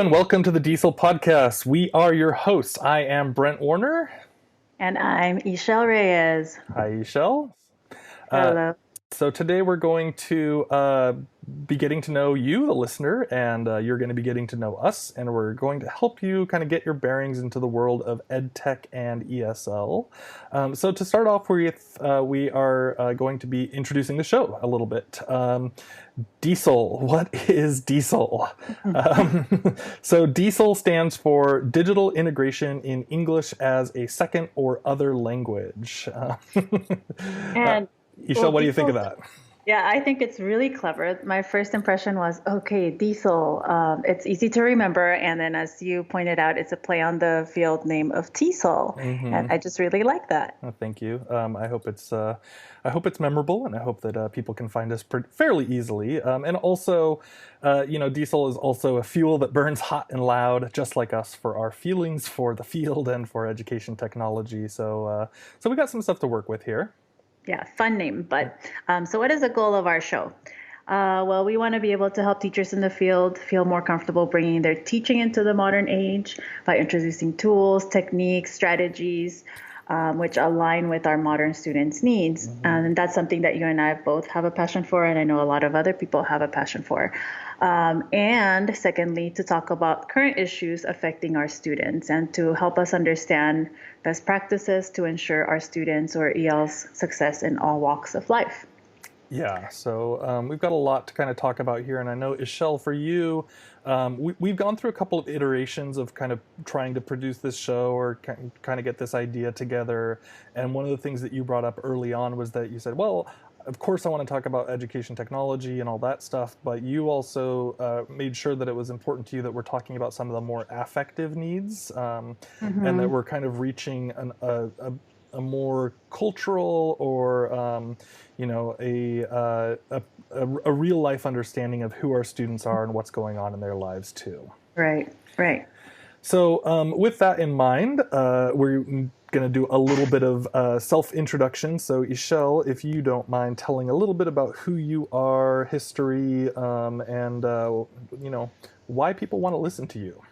and welcome to the DIESOL podcast. We are your hosts. I am Brent Warner. And I'm Ixchell Reyes. Hi, Ixchell. Hello. So today we're going to be getting to know you, the listener, and you're going to be getting to know us, and we're going to help you kind of get your bearings into the world of EdTech and ESL. So to start off with, we are going to be introducing the show a little bit. DIESOL. What is DIESOL? So DIESOL stands for Digital Integration in English as a Second or Other Language. And Ixchell, what do you think of that? Yeah, I think it's really clever. My first impression was, okay, DIESOL. It's easy to remember. And then as you pointed out, it's a play on the field name of TESOL. And I just really like that. Oh, thank you. I hope it's memorable, and I hope that people can find us fairly easily. And also, DIESOL is also a fuel that burns hot and loud, just like us, for our feelings for the field and for education technology. So we got some stuff to work with here. Yeah, fun name. But so what is the goal of our show? Well, we want to be able to help teachers in the field feel more comfortable bringing their teaching into the modern age by introducing tools, techniques, strategies, which align with our modern students' needs. And that's something that you and I both have a passion for, and I know a lot of other people have a passion for. And secondly, to talk about current issues affecting our students and to help us understand best practices to ensure our students or EL's success in all walks of life. Yeah, so we've got a lot to kind of talk about here, and I know, Ixchell, for you, we've gone through a couple of iterations of kind of trying to produce this show or kind of get this idea together, and one of the things that you brought up early on was that you said, well, of course I want to talk about education technology and all that stuff, but you also made sure that it was important to you that we're talking about some of the more affective needs, and that we're kind of reaching a more cultural or a real life understanding of who our students are and what's going on in their lives too. Right. So with that in mind, we're going to do a little bit of self-introduction. So Ixchell, if you don't mind telling a little bit about who you are, history, and why people want to listen to you.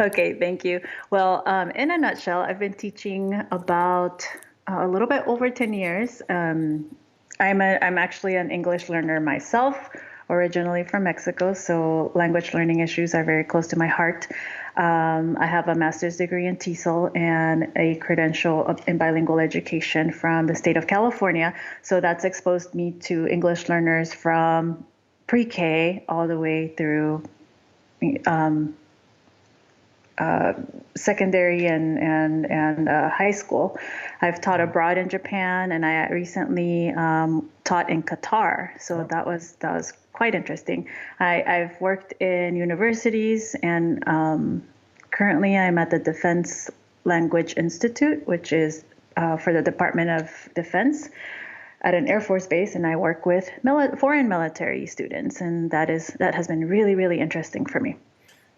Okay, thank you. Well, in a nutshell, I've been teaching about a little bit over 10 years. I'm actually an English learner myself, originally from Mexico, so language learning issues are very close to my heart. I have a master's degree in TESOL and a credential in bilingual education from the state of California. So that's exposed me to English learners from pre-K all the way through secondary and high school. I've taught abroad in Japan, and I recently taught in Qatar. So that was quite interesting. I've worked in universities, and currently I'm at the Defense Language Institute, which is for the Department of Defense at an Air Force base, and I work with foreign military students, and that has been really, really interesting for me.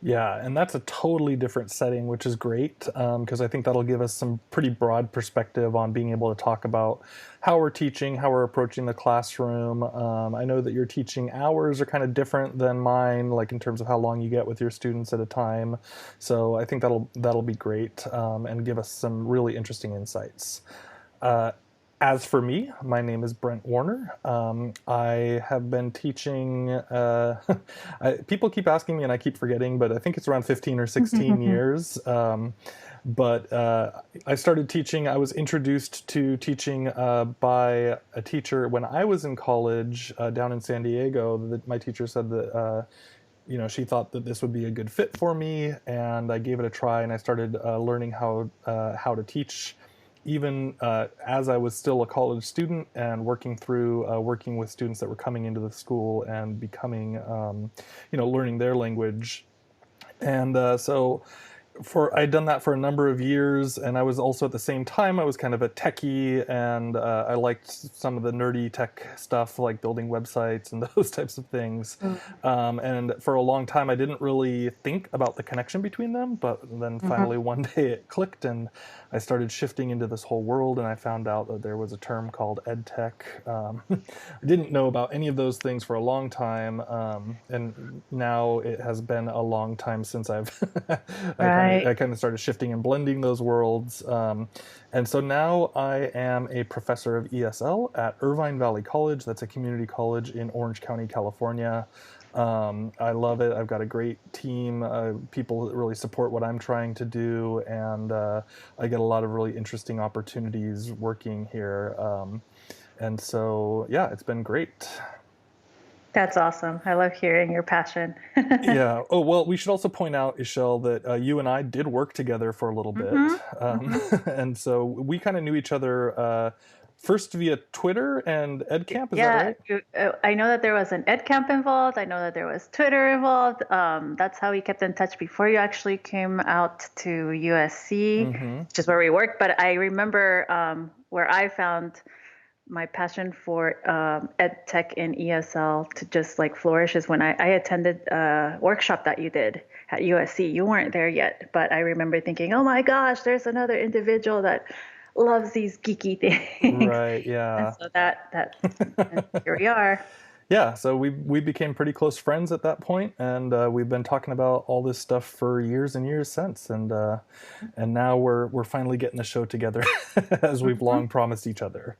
Yeah, and that's a totally different setting, which is great, because I think that'll give us some pretty broad perspective on being able to talk about how we're teaching, how we're approaching the classroom. I know that your teaching hours are kind of different than mine, like in terms of how long you get with your students at a time. So I think that'll be great, and give us some really interesting insights. As for me, my name is Brent Warner. I have been teaching, people keep asking me and I keep forgetting, but I think it's around 15 or 16 years. But I started teaching, I was introduced to teaching by a teacher when I was in college down in San Diego. My teacher said that she thought that this would be a good fit for me, and I gave it a try, and I started learning how to teach even as I was still a college student and working with students that were coming into the school and becoming, learning their language. And so I'd done that for a number of years, and I was also at the same time I was kind of a techie, and I liked some of the nerdy tech stuff like building websites and those types of things. And for a long time I didn't really think about the connection between them, but then Mm-hmm. finally one day it clicked, and I started shifting into this whole world, and I found out that there was a term called ed tech. I didn't know about any of those things for a long time, and now it has been a long time since I've Right. I kind of started shifting and blending those worlds. And so now I am a professor of ESL at Irvine Valley College. That's a community college in Orange County, California. I love it. I've got a great team, people that really support what I'm trying to do, and I get a lot of really interesting opportunities working here. And so, yeah, it's been great. That's awesome. I love hearing your passion. Yeah. Oh, well, we should also point out, Ixchell, that you and I did work together for a little bit. Mm-hmm. Mm-hmm. And so we kind of knew each other first via Twitter and EdCamp. Is that Yeah, right? I know that there was an ed camp involved. I know that there was Twitter involved. That's how we kept in touch before you actually came out to USC, Mm-hmm. which is where we worked. But I remember where I found my passion for ed tech and ESL to just like flourish is when I attended a workshop that you did at USC. You weren't there yet, but I remember thinking, oh my gosh, there's another individual that loves these geeky things. Right. And Yeah. so and here we are. Yeah. So we became pretty close friends at that point, and we've been talking about all this stuff for years and years since, and now we're finally getting the show together as we've Hmm. long promised each other.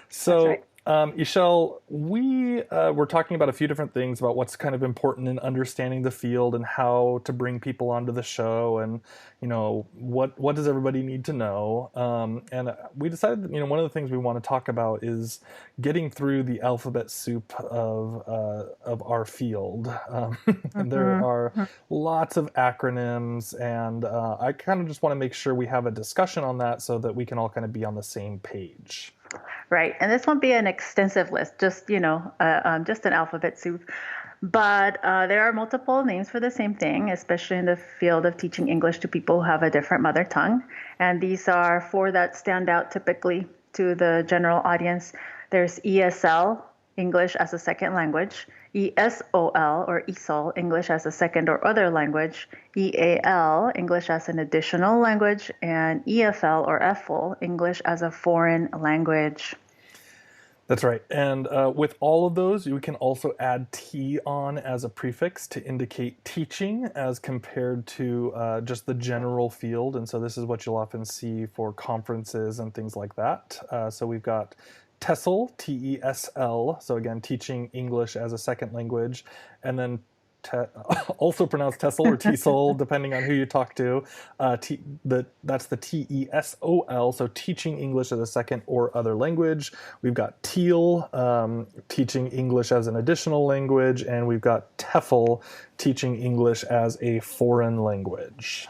That's So, right. Ixchell, we were talking about a few different things about what's kind of important in understanding the field and how to bring people onto the show, and what does everybody need to know. And we decided that one of the things we want to talk about is getting through the alphabet soup of our field. And there Hmm. are lots of acronyms, and I kind of just want to make sure we have a discussion on that so that we can all kind of be on the same page. Right. And this won't be an extensive list, just, just an alphabet soup. But there are multiple names for the same thing, especially in the field of teaching English to people who have a different mother tongue. And these are four that stand out typically to the general audience. There's ESL, English as a second language, ESOL or ESOL, English as a second or other language, EAL, English as an additional language, and EFL or FL, English as a foreign language. That's right. And with all of those, you can also add T on as a prefix to indicate teaching as compared to just the general field. And so this is what you'll often see for conferences and things like that. So we've got TESL, TESL. So again, teaching English as a second language. And then te- also pronounced TESL or TESOL, depending on who you talk to. That's the TESOL, so teaching English as a second or other language. We've got TEAL, teaching English as an additional language, and we've got TEFL, teaching English as a foreign language.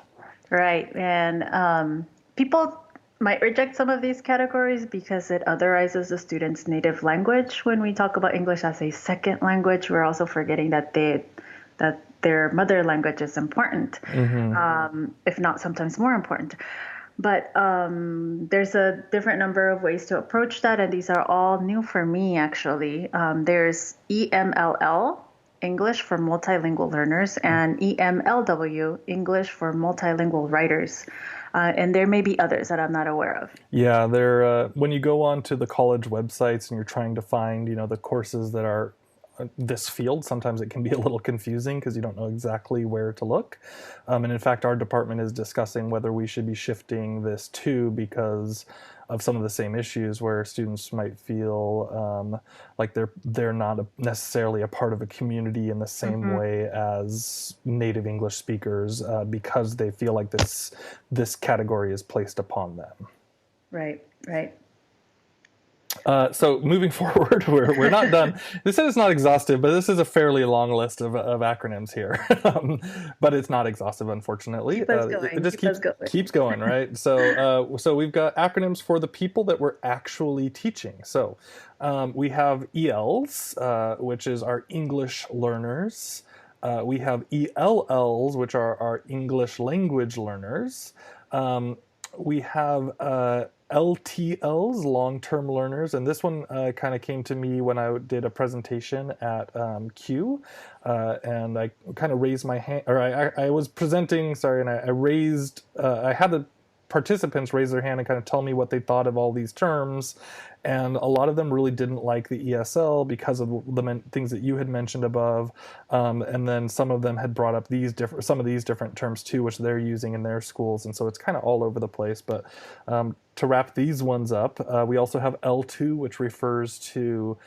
Right. And people might reject some of these categories because it otherizes the student's native language. When we talk about English as a second language, we're also forgetting that their mother language is important, Mm-hmm. if not sometimes more important. But there's a different number of ways to approach that, and these are all new for me, actually. There's EMLL, English for multilingual learners, and EMLW, English for multilingual writers. And there may be others that I'm not aware of. Yeah, when you go on to the college websites and you're trying to find, the courses that are this field, sometimes it can be a little confusing because you don't know exactly where to look. And in fact, our department is discussing whether we should be shifting this too, because of some of the same issues where students might feel like they're not necessarily a part of a community in the same Hmm. way as native English speakers, because they feel like this category is placed upon them. Right, right. So moving forward, we're not done. This is not exhaustive, but this is a fairly long list of acronyms here. But it's not exhaustive, unfortunately. Keep us It going. just Keep us going. keeps going, right? So we've got acronyms for the people that we're actually teaching. So we have ELs, which is our English learners. We have ELLs, which are our English language learners. Um, we have LTLs, long-term learners, and this one kind of came to me when I did a presentation at Q, and I kind of raised my hand, or I was presenting, sorry, and I raised, I had the participants raise their hand and kind of tell me what they thought of all these terms, and a lot of them really didn't like the ESL because of the things that you had mentioned above, and then some of them had brought up some of these different terms too, which they're using in their schools, and so it's kind of all over the place. But to wrap these ones up, we also have L2, which refers to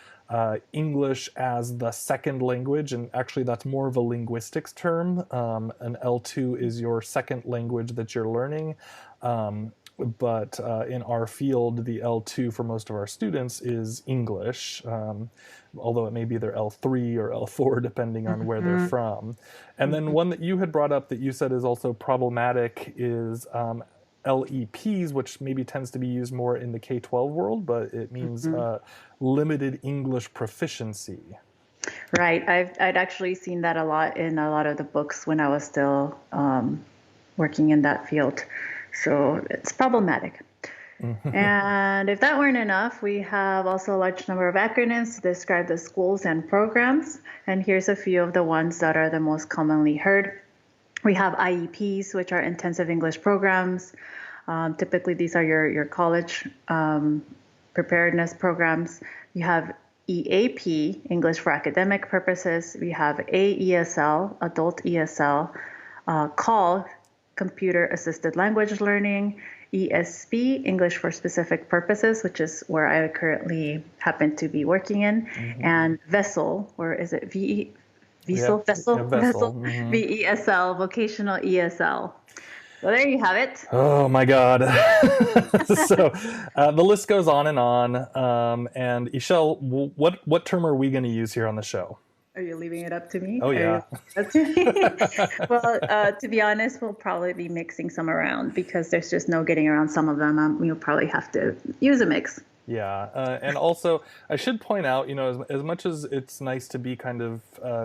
English as the second language, and actually that's more of a linguistics term. An L2 is your second language that you're learning. But in our field, the L2 for most of our students is English, although it may be their L3 or L4 depending on where they're from. And then one that you had brought up that you said is also problematic is LEPs, which maybe tends to be used more in the K-12 world, but it means limited English proficiency. Right. I'd actually seen that a lot in a lot of the books when I was still working in that field. So it's problematic. And if that weren't enough, we have also a large number of acronyms to describe the schools and programs. And here's a few of the ones that are the most commonly heard. We have IEPs, which are intensive English programs. Typically, these are your college preparedness programs. You have EAP, English for academic purposes. We have AESL, adult ESL, CAL, computer assisted language learning, ESP, English for specific purposes, which is where I currently happen to be working in, and VESL, or is it VESL? VESL, vocational ESL. Well, there you have it. Oh my God. So the list goes on. And Ixchell, what term are we going to use here on the show? Are you leaving it up to me? Oh, yeah. Well, to be honest, we'll probably be mixing some around because there's just no getting around some of them. We'll probably have to use a mix. Yeah. And also, I should point out, as much as it's nice to be kind of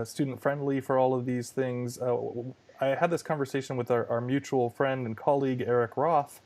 student-friendly for all of these things, I had this conversation with our mutual friend and colleague, Eric Roth,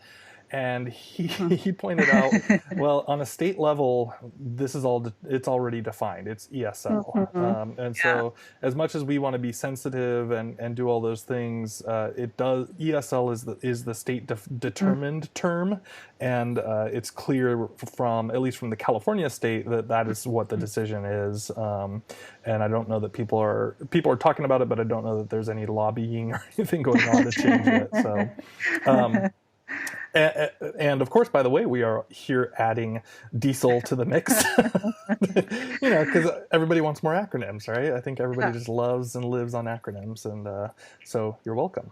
and he pointed out, well, on a state level, this is it's already defined. It's ESL. And so as much as we want to be sensitive and do all those things, ESL is the state determined term. And it's clear at least from the California state, that is what the decision is. And I don't know that people are talking about it, but I don't know that there's any lobbying or anything going on to change it. So, and of course, by the way, we are here adding DIESOL to the mix, because everybody wants more acronyms, right? I think everybody just loves and lives on acronyms, and so you're welcome.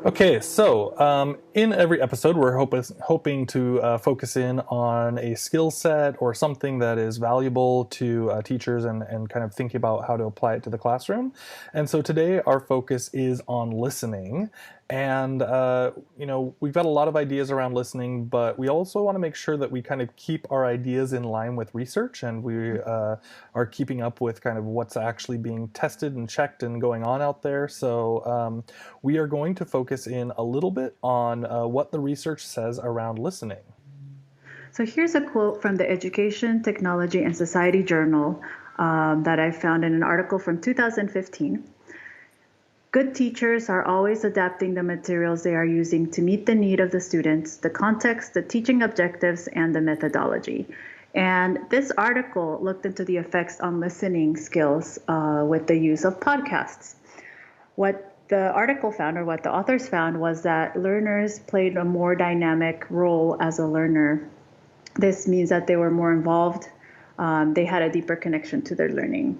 Okay, so in every episode, we're hoping to focus in on a skill set or something that is valuable to teachers and kind of thinking about how to apply it to the classroom. And so today, our focus is on listening. And, we've got a lot of ideas around listening, but we also want to make sure that we kind of keep our ideas in line with research, and we are keeping up with kind of what's actually being tested and checked and going on out there. So we are going to focus in a little bit on what the research says around listening. So here's a quote from the Education, Technology, and Society Journal that I found in an article from 2015. Good teachers are always adapting the materials they are using to meet the need of the students, the context, the teaching objectives, and the methodology. And this article looked into the effects on listening skills with the use of podcasts. What the article found, or what the authors found, was that learners played a more dynamic role as a learner. This means that they were more involved. They had a deeper connection to their learning.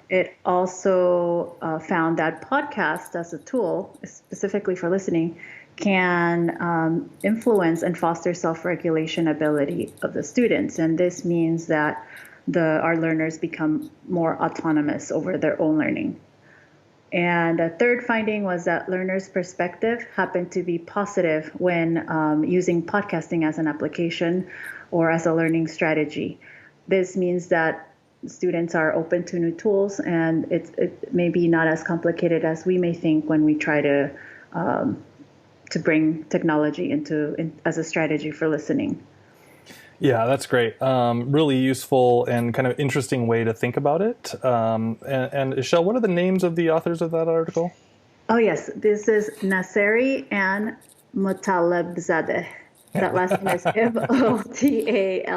It also found that podcasts as a tool, specifically for listening, can influence and foster self-regulation ability of the students. And this means that our learners become more autonomous over their own learning. And a third finding was that learners' perspective happened to be positive when using podcasting as an application or as a learning strategy. This means that students are open to new tools, and it may be not as complicated as we may think when we try to bring technology as a strategy for listening. Yeah, that's great. Really useful and kind of interesting way to think about it. And Ixchell, what are the names of the authors of that article? Oh yes, this is Nasseri and Mutallebzadeh. That last name is Motallebzadeh,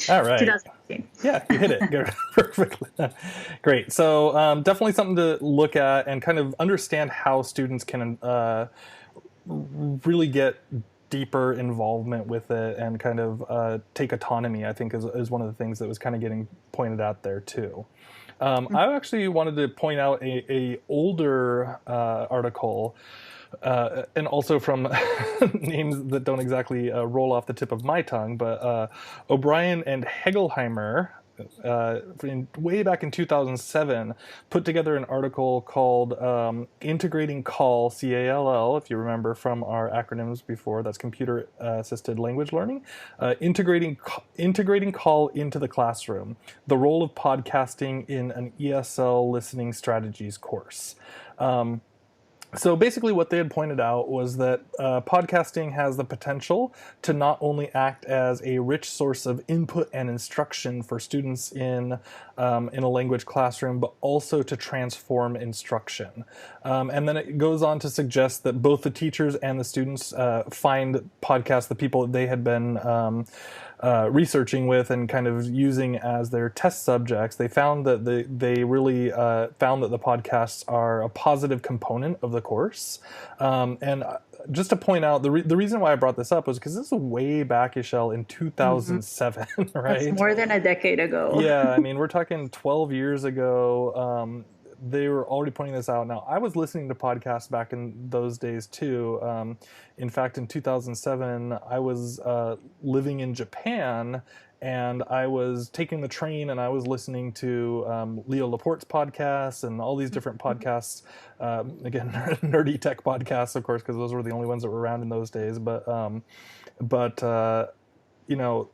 All right. 2018. Yeah, you hit it perfectly. Great. So definitely something to look at and kind of understand how students can really get deeper involvement with it and kind of take autonomy, I think is one of the things that was kind of getting pointed out there too. I actually wanted to point out a older article, and also from names that don't exactly roll off the tip of my tongue, but O'Brien and Hegelheimer, way back in 2007, put together an article called Integrating Call, CALL, if you remember from our acronyms before, that's Computer Assisted Language Learning, integrating call into the classroom, the role of podcasting in an ESL listening strategies course. So basically what they had pointed out was that podcasting has the potential to not only act as a rich source of input and instruction for students in a language classroom, but also to transform instruction. And then it goes on to suggest that both the teachers and the students find podcasts, the people that they had been researching with and kind of using as their test subjects, they found that they really found that the podcasts are a positive component of the course. And just to point out, the reason why I brought this up was because this is way back, Ixchell, in 2007, right? That's more than a decade ago. Yeah, I mean, we're talking 12 years ago. They were already pointing this out. Now, I was listening to podcasts back in those days too. In fact, in 2007, I was living in Japan, and I was taking the train, and I was listening to Leo Laporte's podcasts and all these different podcasts. Again, nerdy tech podcasts, of course, because those were the only ones that were around in those days. But you know,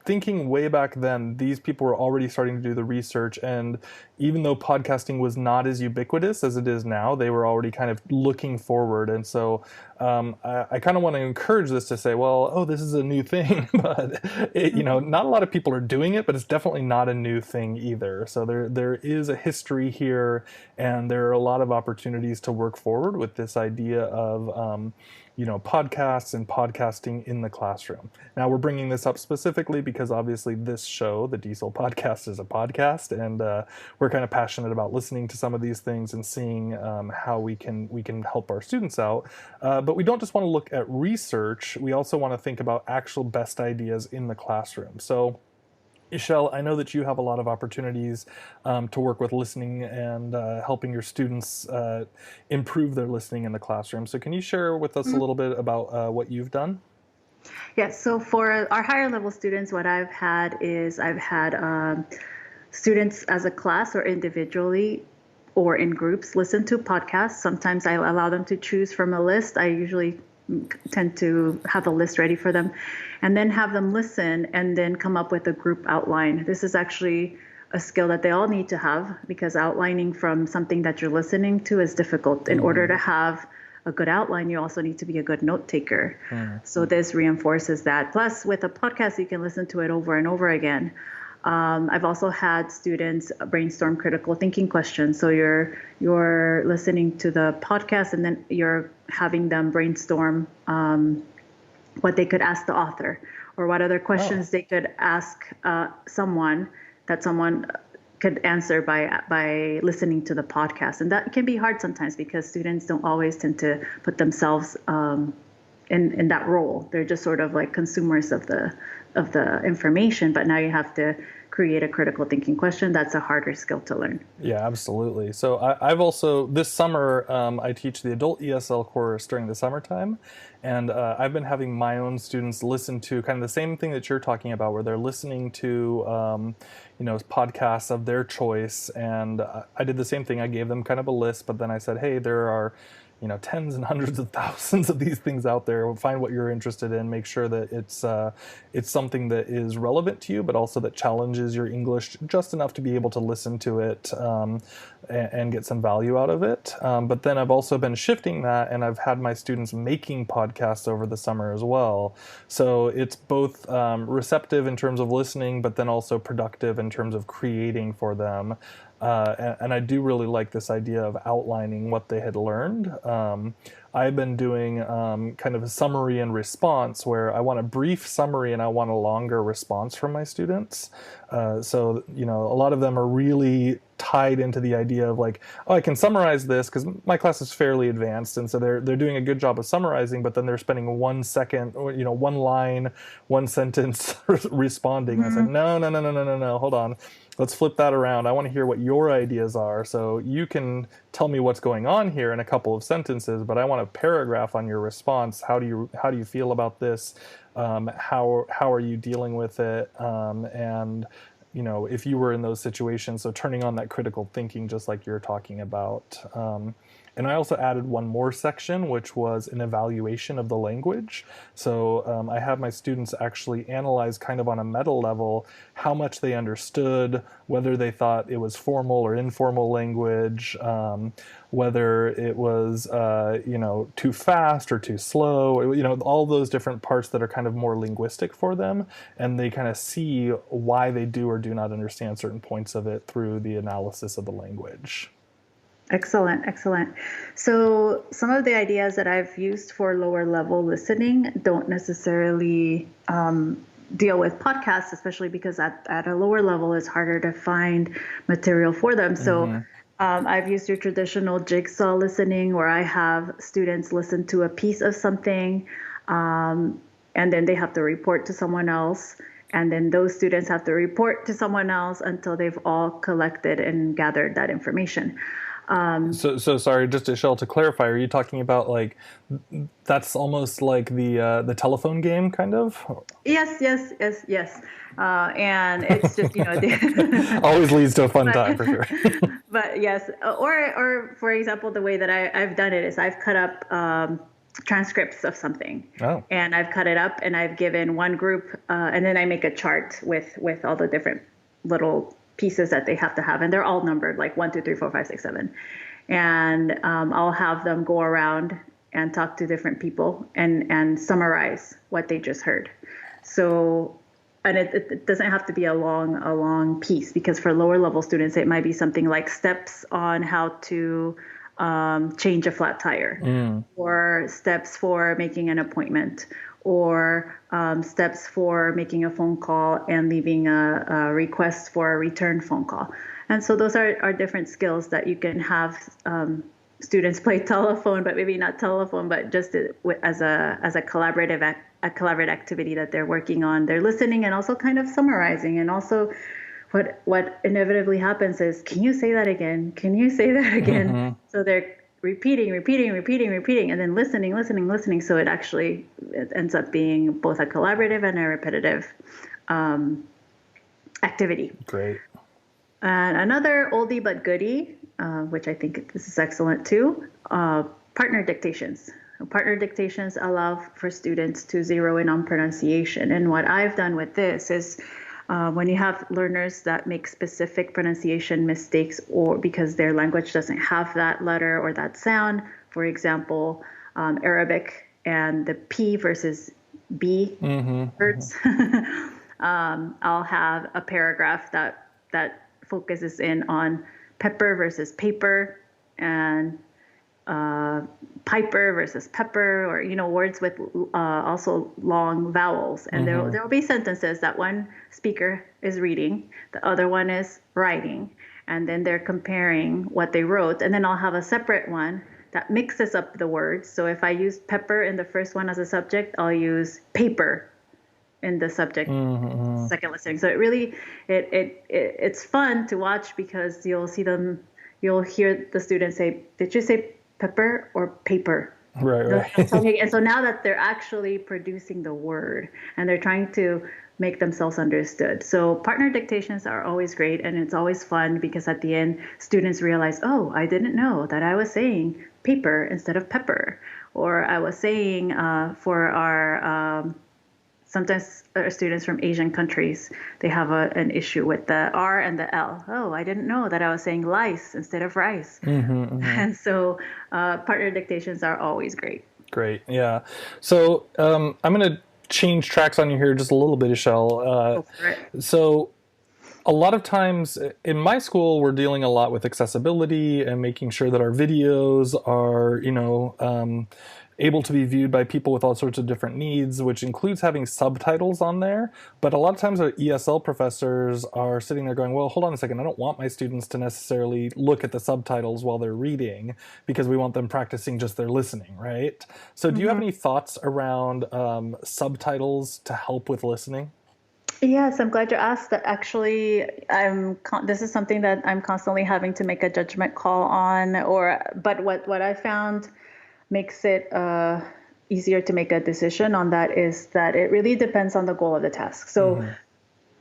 thinking way back then, these people were already starting to do the research, and even though podcasting was not as ubiquitous as it is now, they were already kind of looking forward. And so I kind of want to encourage this to say, well, oh, this is a new thing, but not a lot of people are doing it, but it's definitely not a new thing either. So there is a history here, and there are a lot of opportunities to work forward with this idea of podcasts and podcasting in the classroom. Now, we're bringing this up specifically because obviously this show, the DIESOL podcast, is a podcast, and we're kind of passionate about listening to some of these things and seeing how we can help our students out. But we don't just want to look at research. We also want to think about actual best ideas in the classroom. So, Ixchell, I know that you have a lot of opportunities to work with listening and helping your students improve their listening in the classroom. So can you share with us a little bit about what you've done? Yeah, so for our higher level students, what I've had students as a class or individually or in groups listen to podcasts. Sometimes I allow them to choose from a list. I usually tend to have a list ready for them, and then have them listen and then come up with a group outline. This is actually a skill that they all need to have, because outlining from something that you're listening to is difficult. In order to have a good outline, you also need to be a good note taker. So this reinforces that. Plus, with a podcast, you can listen to it over and over again. I've also had students brainstorm critical thinking questions. So you're listening to the podcast, and then you're having them brainstorm what they could ask the author, or what other questions they could ask someone could answer by listening to the podcast. And that can be hard sometimes because students don't always tend to put themselves in that role. They're just sort of like consumers of the information, but now you have to create a critical thinking question. That's a harder skill to learn. Yeah, absolutely. So I've also, this summer, I teach the adult ESL course during the summertime, and I've been having my own students listen to kind of the same thing that you're talking about, where they're listening to podcasts of their choice. And I did the same thing. I gave them kind of a list, but then I said, hey, there are tens and hundreds of thousands of these things out there. Find what you're interested in. Make sure that it's something that is relevant to you, but also that challenges your English just enough to be able to listen to it and get some value out of it. But then I've also been shifting that, and I've had my students making podcasts over the summer as well. So it's both receptive in terms of listening, but then also productive in terms of creating for them. And I do really like this idea of outlining what they had learned. I've been doing kind of a summary and response, where I want a brief summary and I want a longer response from my students. So, a lot of them are really tied into the idea of like, oh, I can summarize this because my class is fairly advanced, and so they're doing a good job of summarizing, but then they're spending 1 second, or, one line, one sentence responding. I said, no, hold on. Let's flip that around. I want to hear what your ideas are. So you can tell me what's going on here in a couple of sentences, but I want a paragraph on your response. How do you feel about this? How are you dealing with it? And if you were in those situations, so turning on that critical thinking, just like you're talking about. And I also added one more section, which was an evaluation of the language. So I had my students actually analyze kind of on a meta level how much they understood, whether they thought it was formal or informal language, whether it was too fast or too slow, all those different parts that are kind of more linguistic for them, and they kind of see why they do or do not understand certain points of it through the analysis of the language. Excellent, excellent. So some of the ideas that I've used for lower level listening don't necessarily deal with podcasts, especially because at a lower level it's harder to find material for them. So I've used your traditional jigsaw listening, where I have students listen to a piece of something, and then they have to report to someone else. And then those students have to report to someone else until they've all collected and gathered that information. So sorry, just to clarify, are you talking about like that's almost like the telephone game kind of? Yes. And it's just always leads to a fun time for sure. But yes, or for example, the way that I've done it is I've cut up transcripts of something, and I've cut it up and I've given one group, and then I make a chart with all the different little pieces that they have to have, and they're all numbered like 1, 2, 3, 4, 5, 6, 7, and I'll have them go around and talk to different people and summarize what they just heard. So, and it doesn't have to be a long piece, because for lower level students it might be something like steps on how to change a flat tire, or steps for making an appointment, or steps for making a phone call and leaving a request for a return phone call. And so those are different skills that you can have students play telephone, but maybe not telephone, but just as a collaborative activity that they're working on. They're listening and also kind of summarizing. And also what inevitably happens is, can you say that again? Can you say that again? So they're repeating, and then listening. So it ends up being both a collaborative and a repetitive activity. Great. And another oldie but goodie, which I think this is excellent too, partner dictations. Partner dictations allow for students to zero in on pronunciation. And what I've done with this is, when you have learners that make specific pronunciation mistakes, or because their language doesn't have that letter or that sound, for example, Arabic and the P versus B words, I'll have a paragraph that focuses in on pepper versus paper, and piper versus pepper, or words with also long vowels. And there will be sentences that one speaker is reading, the other one is writing, and then they're comparing what they wrote. And then I'll have a separate one that mixes up the words. So if I use pepper in the first one as a subject, I'll use paper in the subject second listening. So it's fun to watch, because you'll hear the students say, did you say pepper or paper? Right, right. And so now that they're actually producing the word and they're trying to make themselves understood. So partner dictations are always great, and it's always fun because at the end, students realize, oh, I didn't know that I was saying paper instead of pepper, or I was saying for our sometimes students from Asian countries, they have an issue with the R and the L. Oh, I didn't know that I was saying lice instead of rice. And so partner dictations are always great. Great. Yeah. So I'm going to change tracks on you here just a little bit, Ixchell. Go for it. So a lot of times in my school, we're dealing a lot with accessibility and making sure that our videos are, able to be viewed by people with all sorts of different needs, which includes having subtitles on there. But a lot of times our ESL professors are sitting there going, well, hold on a second, I don't want my students to necessarily look at the subtitles while they're reading because we want them practicing just their listening, right? So do you have any thoughts around subtitles to help with listening? Yes, I'm glad you asked that. Actually, this is something that I'm constantly having to make a judgment call on. But what I found makes it easier to make a decision on that is that it really depends on the goal of the task. So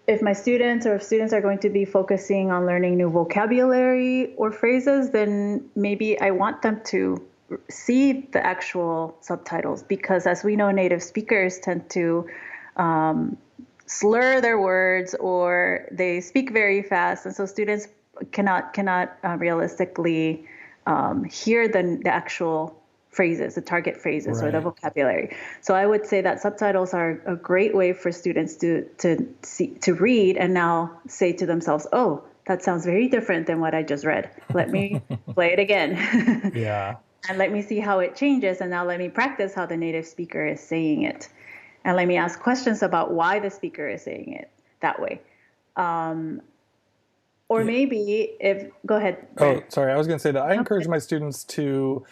if my students or if students are going to be focusing on learning new vocabulary or phrases, then maybe I want them to see the actual subtitles, because as we know, native speakers tend to slur their words or they speak very fast, and so students cannot realistically hear the actual phrases, the target phrases, or the vocabulary. So I would say that subtitles are a great way for students to read and now say to themselves, "Oh, that sounds very different than what I just read. Let me play it again." Yeah. And let me see how it changes, and now let me practice how the native speaker is saying it. And let me ask questions about why the speaker is saying it that way. Or maybe go ahead. Oh, sorry. I was going to say that I encourage my students to,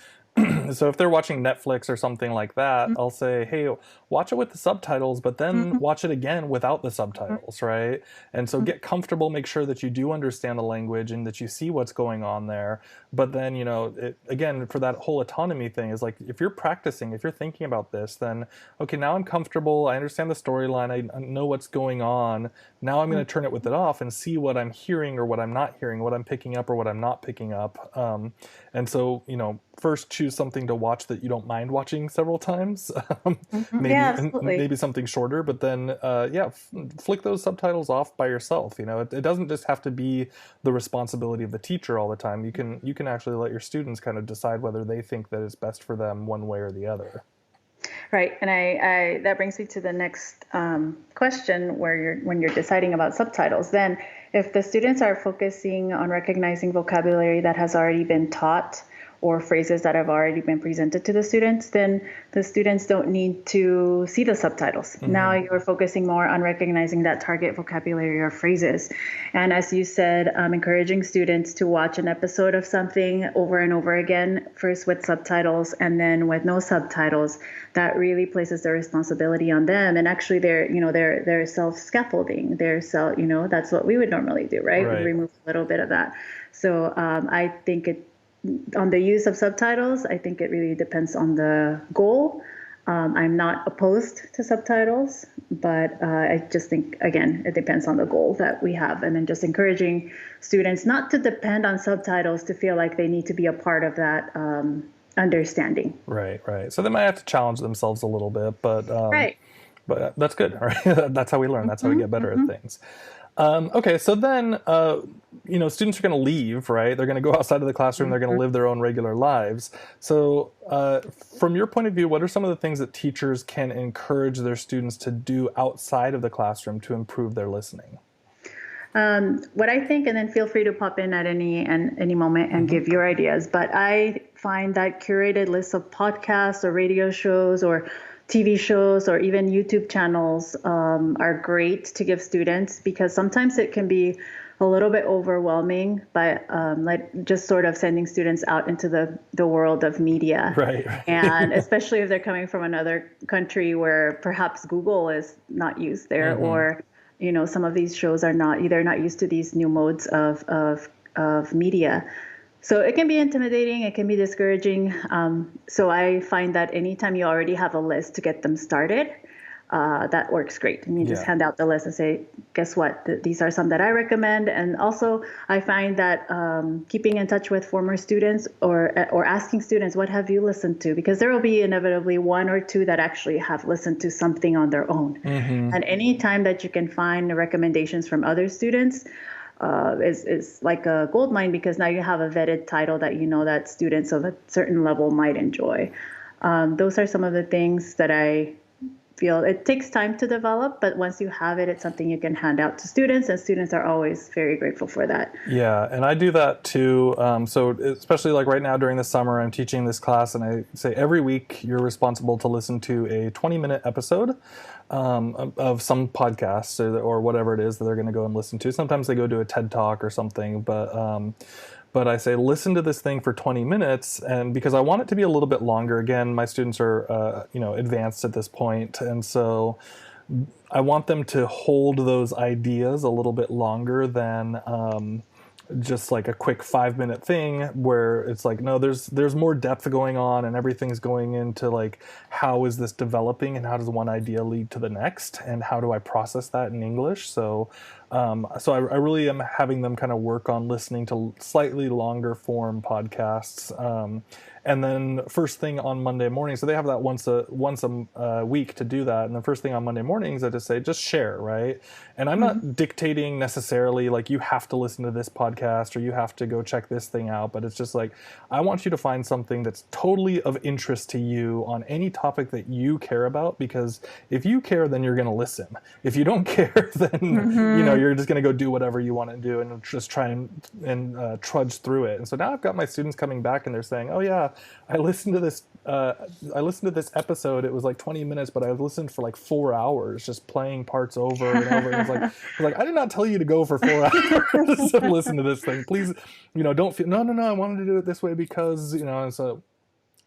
so if they're watching Netflix or something like that, I'll say, hey, watch it with the subtitles, but then watch it again without the subtitles, right? And so get comfortable, make sure that you do understand the language and that you see what's going on there. But then, again, for that whole autonomy thing is like, if you're practicing, if you're thinking about this, then, okay, now I'm comfortable. I understand the storyline. I know what's going on. Now I'm going to turn it with it off and see what I'm hearing or what I'm not hearing, what I'm picking up or what I'm not picking up. And so, first choose something to watch that you don't mind watching several times. Maybe something shorter, but then flick those subtitles off by yourself. It doesn't just have to be the responsibility of the teacher all the time. You can actually let your students kind of decide whether they think that it's best for them one way or the other. Right, and I that brings me to the next question, when you're deciding about subtitles. Then, if the students are focusing on recognizing vocabulary that has already been taught or phrases that have already been presented to the students, then the students don't need to see the subtitles. Now you're focusing more on recognizing that target vocabulary or phrases. And as you said, encouraging students to watch an episode of something over and over again, first with subtitles and then with no subtitles, that really places the responsibility on them. And actually they're self-scaffolding. That's what we would normally do, right? We remove a little bit of that. So I think on the use of subtitles, I think it really depends on the goal. I'm not opposed to subtitles, but I just think, again, it depends on the goal that we have. And then just encouraging students not to depend on subtitles to feel like they need to be a part of that understanding. Right. So they might have to challenge themselves a little bit, but that's good. Right? That's how we learn. That's how we get better at things. Okay, so then, students are going to leave, right? They're going to go outside of the classroom. They're going to live their own regular lives. So from your point of view, what are some of the things that teachers can encourage their students to do outside of the classroom to improve their listening? What I think, and then feel free to pop in at any moment and give your ideas, but I find that curated lists of podcasts or radio shows or TV shows or even YouTube channels are great to give students, because sometimes it can be a little bit overwhelming, but like just sort of sending students out into the world of media. Right. And especially if they're coming from another country where perhaps Google is not used there, or some of these shows are not used to these new modes of media. So it can be intimidating, it can be discouraging. So I find that anytime you already have a list to get them started, that works great. And you just Yeah. hand out the list and say, guess what? These are some that I recommend. And also, I find that keeping in touch with former students or asking students, what have you listened to? Because there will be inevitably one or two that actually have listened to something on their own. Mm-hmm. And any time that you can find recommendations from other students, is like a gold mine, because now you have a vetted title that you know that students of a certain level might enjoy. Those are some of the things that I feel it takes time to develop, but once you have it, it's something you can hand out to students, and students are always very grateful for that. Yeah, and I do that too. So especially like right now during the summer, I'm teaching this class, and I say every week you're responsible to listen to a 20-minute episode of some podcast or whatever it is that they're going to go and listen to. Sometimes they go to a TED Talk or something, but I say listen to this thing for 20 minutes, and because I want it to be a little bit longer. Again, my students are advanced at this point, and so I want them to hold those ideas a little bit longer than just like a quick 5-minute thing where it's like, no, there's more depth going on, and everything's going into like, how is this developing, and how does one idea lead to the next, and how do I process that in English? So I really am having them kind of work on listening to slightly longer form podcasts. And then first thing on Monday morning, so they have that once a week to do that. And the first thing on Monday mornings, I just say, just share, right? And I'm not dictating necessarily like you have to listen to this podcast or you have to go check this thing out, but it's just like, I want you to find something that's totally of interest to you on any topic that you care about, because if you care, then you're going to listen. If you don't care, then you're just going to go do whatever you want to do and just try and trudge through it. And so now I've got my students coming back and they're saying, oh yeah, I listened to this episode. It was like 20 minutes, but I listened for like 4 hours, just playing parts over and over. And I was like, I did not tell you to go for 4 hours to listen to this thing. Please, don't feel, no, I wanted to do it this way because, and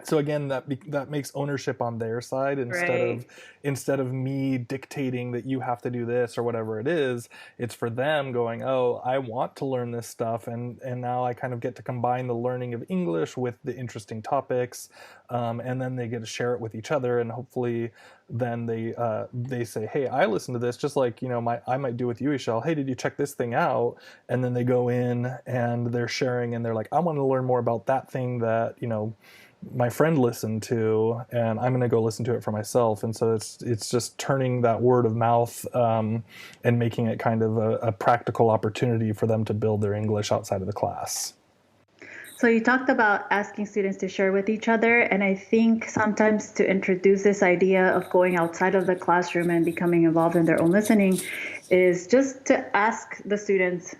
so again, that makes ownership on their side instead of me dictating that you have to do this or whatever it is. It's for them going, oh, I want to learn this stuff, and now I kind of get to combine the learning of English with the interesting topics, and then they get to share it with each other, and hopefully then they say, hey, I listened to this, just like I might do with you, Ixchell. Hey, did you check this thing out? And then they go in and they're sharing, and they're like, I want to learn more about that thing that my friend listened to, and I'm going to go listen to it for myself. And so it's just turning that word of mouth and making it kind of a practical opportunity for them to build their English outside of the class. So you talked about asking students to share with each other, and I think sometimes to introduce this idea of going outside of the classroom and becoming involved in their own listening is just to ask the students,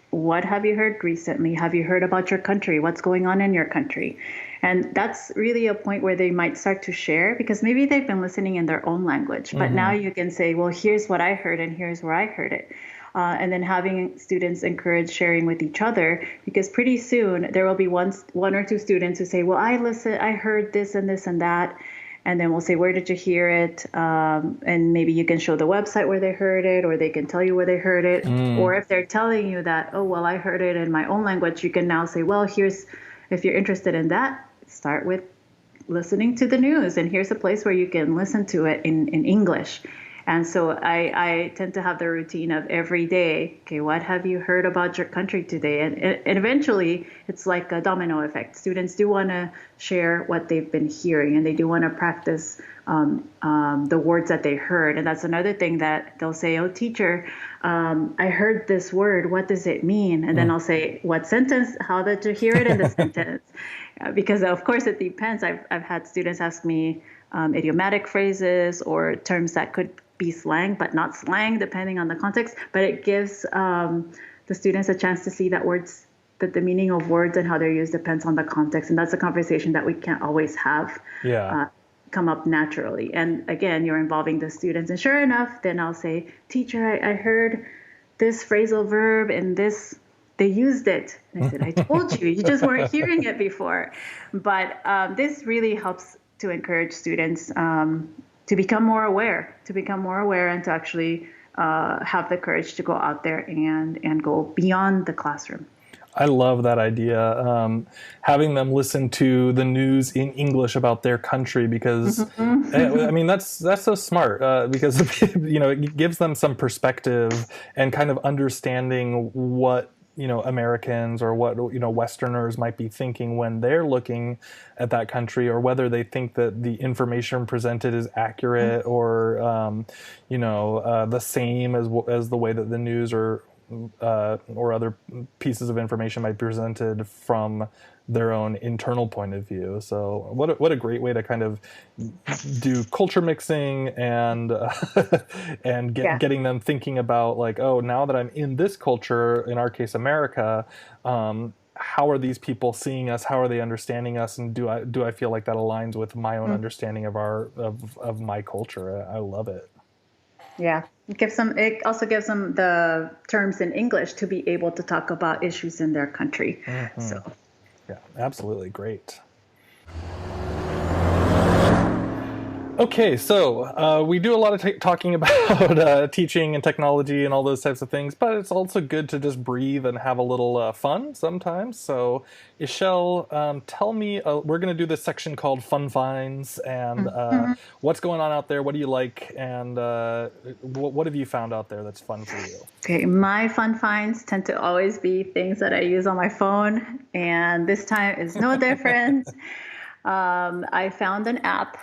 what have you heard recently? Have you heard about your country? What's going on in your country? And that's really a point where they might start to share, because maybe they've been listening in their own language, but now you can say, well, here's what I heard and here's where I heard it. And then having students encourage sharing with each other, because pretty soon there will be one or two students who say, well, I heard this and this and that. And then we'll say, where did you hear it? And maybe you can show the website where they heard it, or they can tell you where they heard it. Or if they're telling you that, oh, well, I heard it in my own language, you can now say, well, if you're interested in that, start with listening to the news. And here's a place where you can listen to it in English. And so I tend to have the routine of every day, okay, what have you heard about your country today? And eventually it's like a domino effect. Students do want to share what they've been hearing, and they do want to practice the words that they heard. And that's another thing that they'll say, oh, teacher, I heard this word. What does it mean? And then I'll say, what sentence? How did you hear it in the sentence? Because, of course, it depends. I've had students ask me idiomatic phrases or terms that could be slang, but not slang, depending on the context. But it gives the students a chance to see that the meaning of words and how they're used depends on the context. And that's a conversation that we can't always have come up naturally. And again, you're involving the students. And sure enough, then I'll say, teacher, I heard this phrasal verb and this, they used it. And I said, I told you, you just weren't hearing it before. But this really helps to encourage students to become more aware, and to actually have the courage to go out there and go beyond the classroom. I love that idea. Having them listen to the news in English about their country because, I Mhm. mean, that's so smart because it gives them some perspective and kind of understanding what Americans or what Westerners might be thinking when they're looking at that country, or whether they think that the information presented is accurate or the same as the way that the news or other pieces of information might be presented from their own internal point of view. So what a great way to kind of do culture mixing and and Yeah. getting them thinking about, like, oh, now that I'm in this culture, in our case America, how are these people seeing us? How are they understanding us? And do I feel like that aligns with my own Mm. understanding of my culture? I love it. Yeah. It also gives them the terms in English to be able to talk about issues in their country. So Yeah, absolutely great. Okay, so we do a lot of talking about teaching and technology and all those types of things, but it's also good to just breathe and have a little fun sometimes. So, Ixchell, tell me, we're going to do this section called Fun Finds, and Mhm. what's going on out there? What do you like? And what have you found out there that's fun for you? Okay, my fun finds tend to always be things that I use on my phone, and this time is no different. I found an app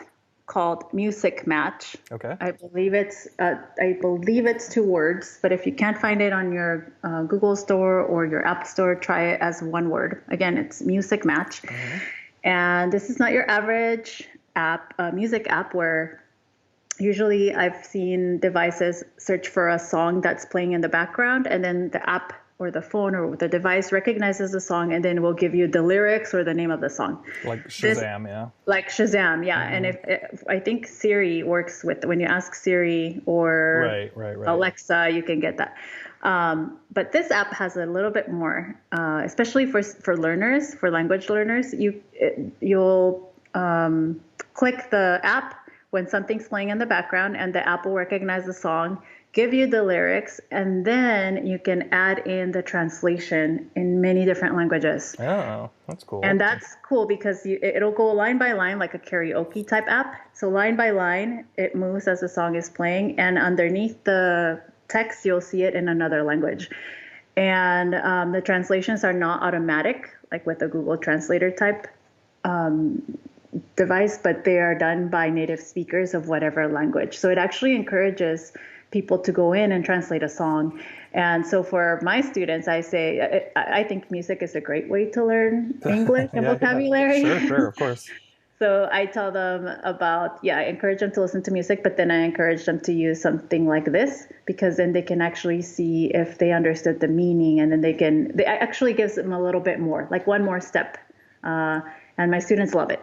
called Music Match. Okay. I believe it's 2 words, but if you can't find it on your Google Store or your App Store, try it as one word. Again, it's Music Match, Mm-hmm. and this is not your average music app where usually I've seen devices search for a song that's playing in the background, and then the app or the phone or the device recognizes the song and then will give you the lyrics or the name of the song. Like This, Shazam, yeah. like Shazam, yeah. And Mm-hmm. if I think Siri works with, when you ask Siri or Right, right, right. Alexa, you can get that. But this app has a little bit more, especially for learners, for language learners. You'll click the app when something's playing in the background, and the app will recognize the song, give you the lyrics, and then you can add in the translation in many different languages. Oh, that's And cool. that's cool because it'll go line by line like a karaoke type app. So line by line, it moves as the song is playing, and underneath the text, you'll see it in another language. And the translations are not automatic, like with a Google Translator type device, but they are done by native speakers of whatever language. So it actually encourages people to go in and translate a song. And so for my students, I think music is a great way to learn English and Yeah, yeah. vocabulary. Sure, sure, of course. So I tell them I encourage them to listen to music, but then I encourage them to use something like this, because then they can actually see if they understood the meaning, and then it actually gives them a little bit more, like one more step. And my students love it.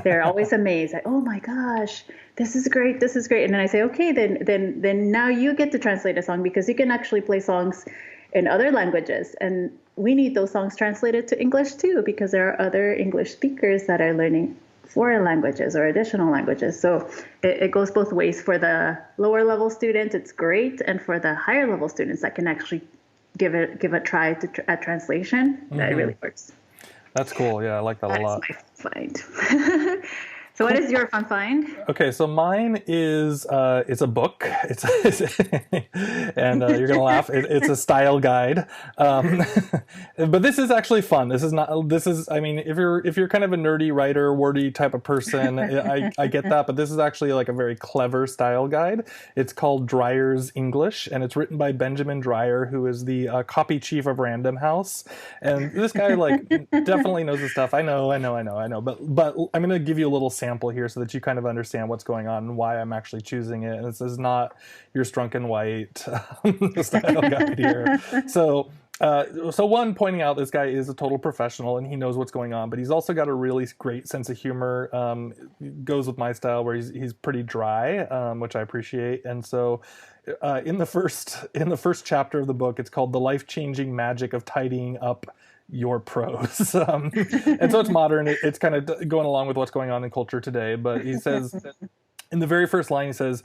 They're always amazed, like, oh my gosh, this is great, this is great. And then I say, okay, then now you get to translate a song, because you can actually play songs in other languages. And we need those songs translated to English too, because there are other English speakers that are learning foreign languages or additional languages. So it goes both ways. For the lower level students, it's great. And for the higher level students that can actually give a try at translation, that Mm-hmm. really works. That's cool. Yeah, I like that a That is lot. my find. So what is Cool. your fun find? Okay, so mine is it's a book. It's and you're gonna laugh. It's a style guide, um, but this is actually fun. This is not. This is. I mean, if you're kind of a nerdy writer, wordy type of person, I get that. But this is actually like a very clever style guide. It's called Dreyer's English, and it's written by Benjamin Dreyer, who is the copy chief of Random House. And this guy like definitely knows his stuff. I know. But I'm gonna give you a little sample here so that you kind of understand what's going on and why I'm actually choosing it. And this is not your Strunk and White style guide here. So one, pointing out this guy is a total professional and he knows what's going on, but he's also got a really great sense of humor. Goes with my style where he's pretty dry, which I appreciate. And so in the first chapter of the book, it's called "The Life-Changing Magic of Tidying Up Your Prose." And so it's modern. It's kind of going along with what's going on in culture today. But he says, in the very first line, he says,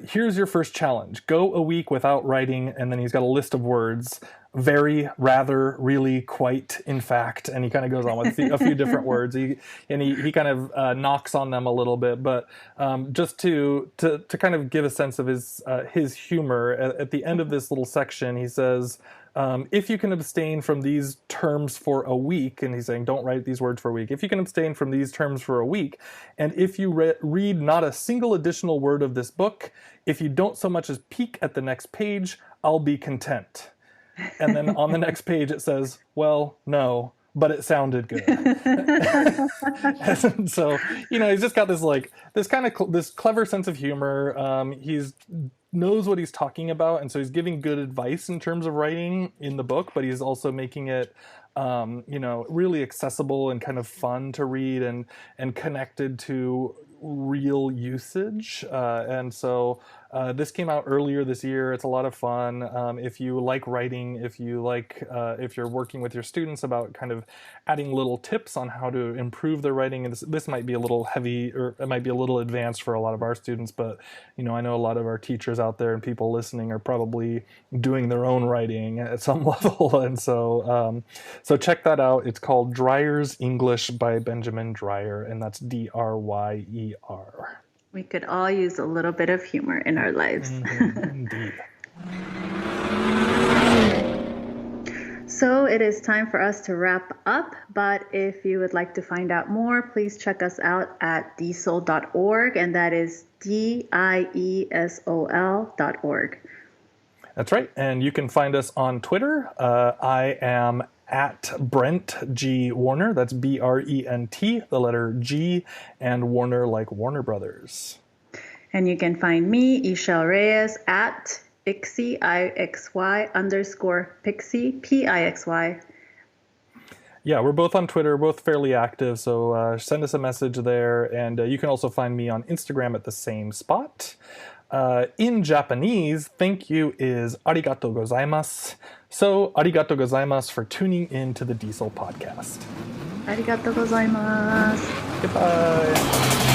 here's your first challenge. Go a week without writing, and then he's got a list of words. Very, rather, really, quite, in fact, and he kind of goes on with a few different words. He kind of knocks on them a little bit, but just to kind of give a sense of his humor, at the end of this little section, he says, if you can abstain from these terms for a week, and he's saying don't write these words for a week, if you can abstain from these terms for a week, and if you read not a single additional word of this book, if you don't so much as peek at the next page, I'll be content. And then on the next page it says, well, no, but it sounded good. And so, he's just got this clever sense of humor. He's knows what he's talking about, and so he's giving good advice in terms of writing in the book, but he's also making it really accessible and kind of fun to read and connected to real usage. And so this came out earlier this year. It's a lot of fun. If you like writing, if you're working with your students about kind of adding little tips on how to improve their writing, and this might be a little heavy, or it might be a little advanced for a lot of our students, but I know a lot of our teachers out there and people listening are probably doing their own writing at some level. And so check that out. It's called Dreyer's English by Benjamin Dreyer, and that's Dryer. We could all use a little bit of humor in our lives. Indeed. So it is time for us to wrap up, but if you would like to find out more, please check us out at diesel.org, and that is DIESOL.org. That's right, and you can find us on Twitter. I am at Brent G. Warner. That's Brent, the letter G, and Warner like Warner Brothers. And you can find me, Ixchell Reyes, at Ixy, _Pixie, Pixy. Yeah, we're both on Twitter, both fairly active, so send us a message there. And you can also find me on Instagram at the same spot. In Japanese, thank you is arigatou gozaimasu. So, arigatou gozaimasu for tuning in to the Diesel podcast. Arigatou gozaimasu. Goodbye.